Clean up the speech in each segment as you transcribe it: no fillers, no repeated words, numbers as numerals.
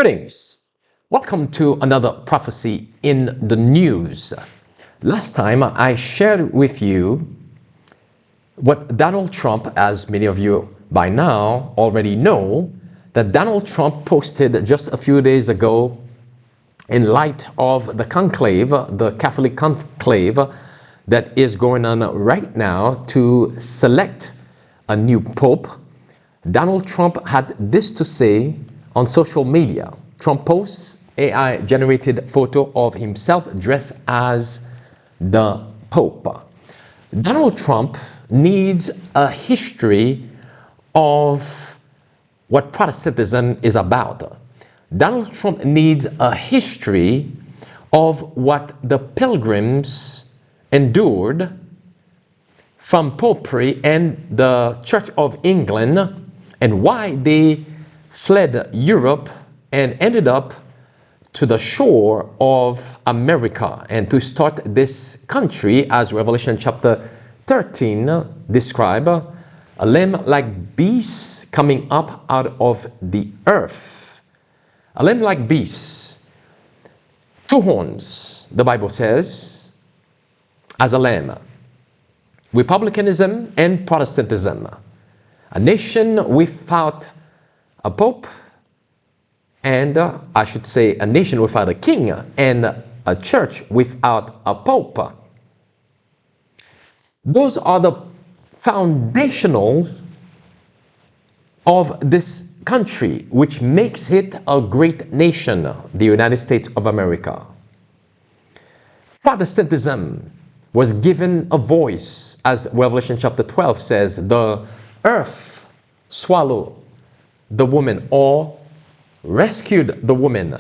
Greetings. Welcome to another prophecy in the news. Last time I shared with you what Donald Trump, as many of you by now already know, that Donald Trump posted just a few days ago in light of the conclave, the Catholic conclave that is going on right now to select a new pope. Donald Trump had this to say on social media. Trump posts AI-generated photo of himself dressed as the Pope. Donald Trump needs a history of what Protestantism is about. Donald Trump needs a history of what the pilgrims endured from popery and the Church of England, and why they fled Europe and ended up to the shore of America and to start this country, as Revelation chapter 13 describe, a lamb like beast coming up out of the earth. A lamb like beast, two horns, the Bible says, as a lamb. Republicanism and Protestantism. A nation without a pope, and I should say a nation without a king, and a church without a pope. Those are the foundational of this country, which makes it a great nation, the United States of America. Protestantism was given a voice, as Revelation chapter 12 says, the earth swallowed the woman, or rescued the woman,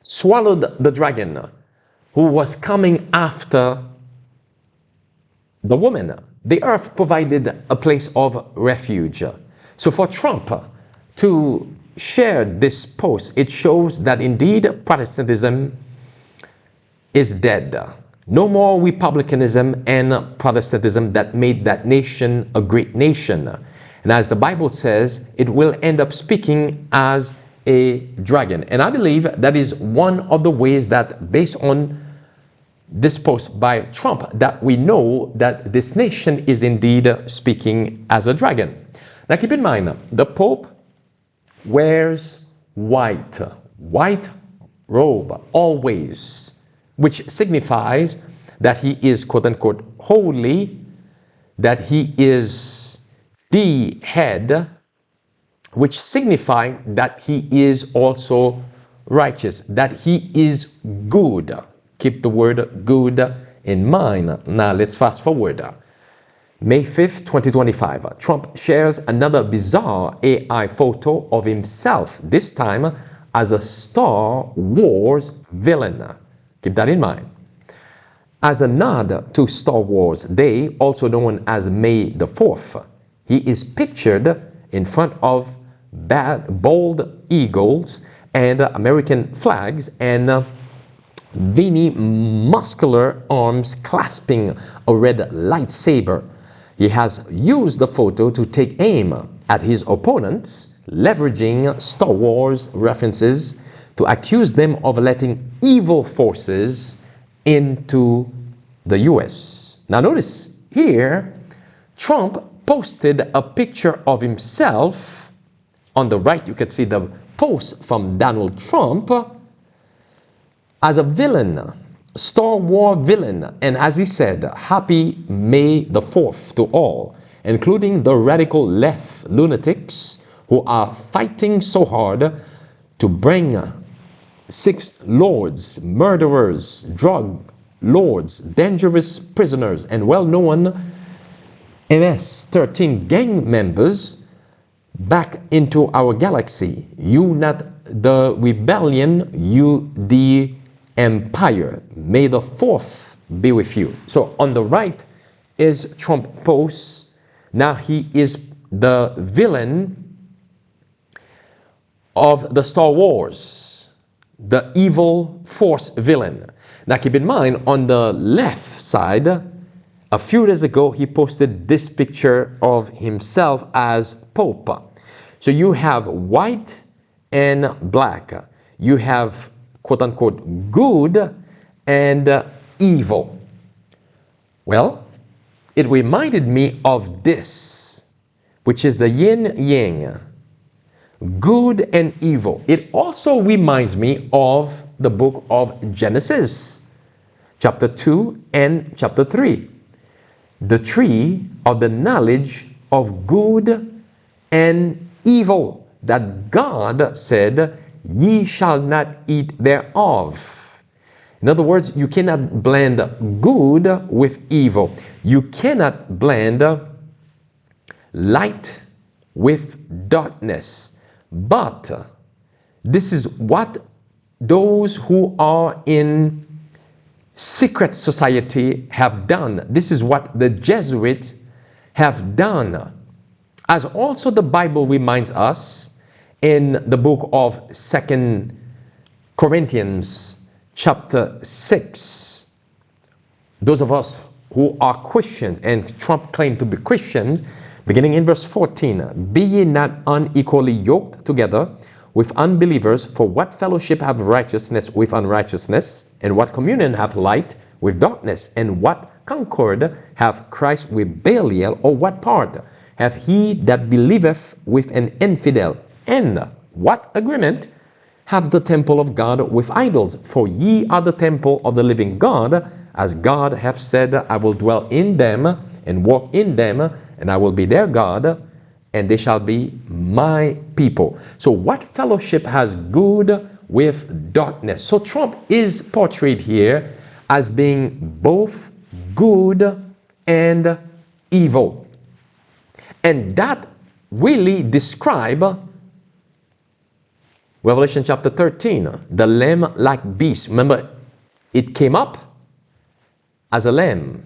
swallowed the dragon who was coming after the woman. The earth provided a place of refuge. So for Trump to share this post, it shows that indeed Protestantism is dead. No more republicanism and Protestantism that made that nation a great nation. And as the Bible says, it will end up speaking as a dragon. And I believe that is one of the ways that, based on this post by Trump, that we know that this nation is indeed speaking as a dragon. Now keep in mind, the Pope wears white robe always, which signifies that he is quote-unquote holy, that he is the head, which signifies that he is also righteous, that he is good. Keep the word good in mind. Now let's fast forward. May 5th, 2025, Trump shares another bizarre AI photo of himself, this time as a Star Wars villain. Keep that in mind. As a nod to Star Wars Day, also known as May the 4th, he is pictured in front of bald eagles and American flags and veiny muscular arms clasping a red lightsaber. He has used the photo to take aim at his opponents, leveraging Star Wars references to accuse them of letting evil forces into the US. Now notice here, Trump posted a picture of himself. On the right, you can see the post from Donald Trump as a villain, Star Wars villain. And as he said, happy May the 4th to all, including the radical left lunatics who are fighting so hard to bring six lords, murderers, drug lords, dangerous prisoners, and well-known MS-13 gang members back into our galaxy. You not the rebellion, you the empire. May the 4th be with you. So on the right is Trump posts. Now he is the villain of the Star Wars, the evil force villain. Now keep in mind, on the left side, a few days ago, he posted this picture of himself as Pope. So you have white and black. You have quote unquote good and evil. Well, it reminded me of this, which is the yin yang, good and evil. It also reminds me of the book of Genesis, chapter 2 and chapter 3. The tree of the knowledge of good and evil, that God said, ye shall not eat thereof. In other words, you cannot blend good with evil. You cannot blend light with darkness. But this is what those who are in secret society have done. This is what the Jesuits have done. As also the Bible reminds us in the book of 2 Corinthians chapter 6. Those of us who are Christians, and Trump claimed to be Christians, beginning in verse 14, be ye not unequally yoked together with unbelievers, for what fellowship have righteousness with unrighteousness? And what communion hath light with darkness? And what concord hath Christ with Belial? Or what part hath he that believeth with an infidel? And what agreement hath the temple of God with idols? For ye are the temple of the living God, as God hath said, I will dwell in them and walk in them, and I will be their God, and they shall be my people. So what fellowship has good with darkness? So Trump is portrayed here as being both good and evil. And that really describes Revelation chapter 13, the lamb-like beast. Remember, it came up as a lamb.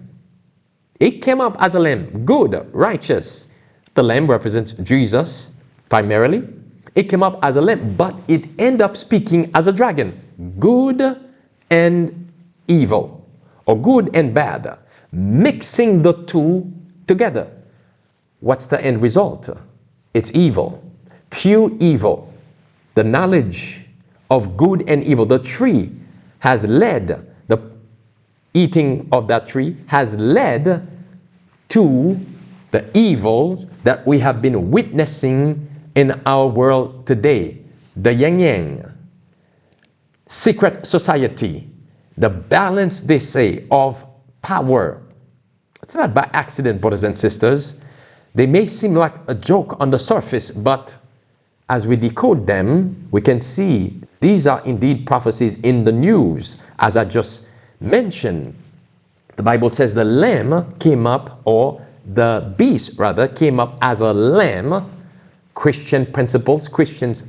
It came up as a lamb, good, righteous. The lamb represents Jesus primarily. It came up as a lamb, but it ended up speaking as a dragon. Good and evil, or good and bad, mixing the two together. What's the end result? It's evil, pure evil. The knowledge of good and evil, the tree has led, the eating of that tree has led to the evil that we have been witnessing in our world today. The yang, secret society, the balance, they say, of power. It's not by accident, brothers and sisters. They may seem like a joke on the surface, but as we decode them, we can see these are indeed prophecies in the news. As I just mentioned, the Bible says the lamb came up, or the beast rather, came up as a lamb. Christian principles, Christians'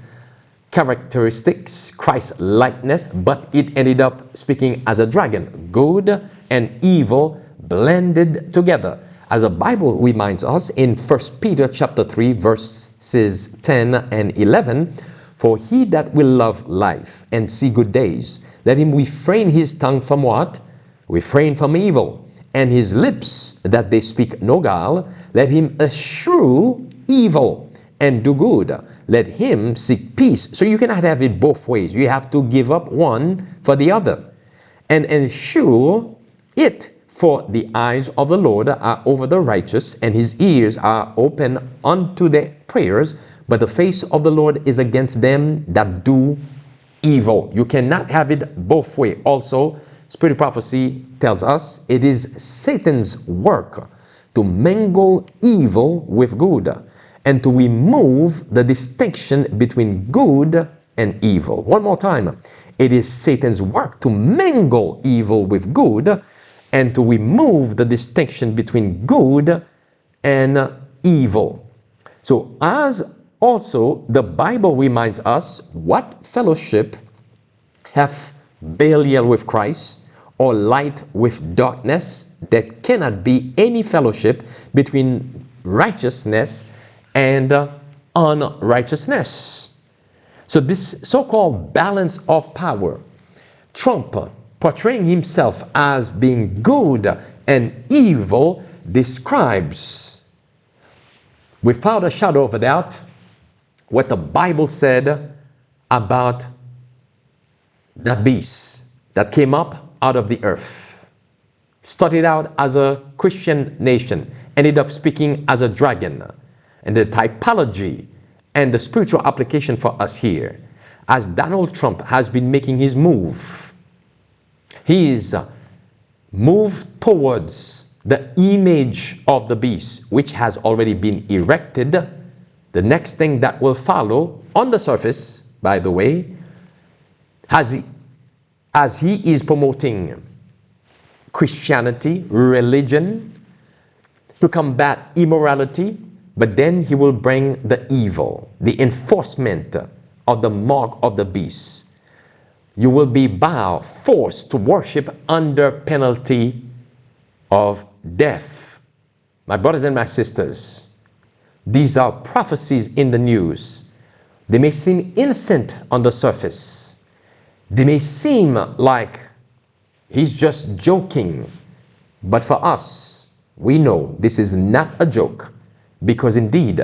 characteristics, Christ's likeness, but it ended up speaking as a dragon. Good and evil blended together. As the Bible reminds us in 1 Peter chapter 3, verses 10 and 11, for he that will love life and see good days, let him refrain his tongue from what? Refrain from evil, and his lips that they speak no guile. Let him eschew evil and do good. Let him seek peace. So you cannot have it both ways. You have to give up one for the other. And ensure it, for the eyes of the Lord are over the righteous, and his ears are open unto their prayers. But the face of the Lord is against them that do evil. You cannot have it both ways. Also, Spirit of Prophecy tells us it is Satan's work to mingle evil with good and to remove the distinction between good and evil. One more time. It is Satan's work to mingle evil with good and to remove the distinction between good and evil. So as also the Bible reminds us, what fellowship hath Belial with Christ, or light with darkness? There cannot be any fellowship between righteousness and unrighteousness. So this so-called balance of power, Trump portraying himself as being good and evil, describes without a shadow of a doubt what the Bible said about that beast that came up out of the earth. Started out as a Christian nation, ended up speaking as a dragon. And the typology and the spiritual application for us here, as Donald Trump has been making his move, he is moved towards the image of the beast, which has already been erected. The next thing that will follow on the surface, by the way, as he is promoting Christianity, religion, to combat immorality, but then he will bring the evil, the enforcement of the mark of the beast. You will be forced to worship under penalty of death. My brothers and my sisters, these are prophecies in the news. They may seem innocent on the surface. They may seem like he's just joking. But for us, we know this is not a joke, because indeed,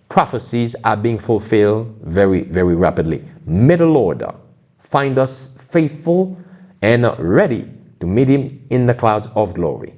prophecies are being fulfilled very, very rapidly. May the Lord find us faithful and ready to meet him in the clouds of glory.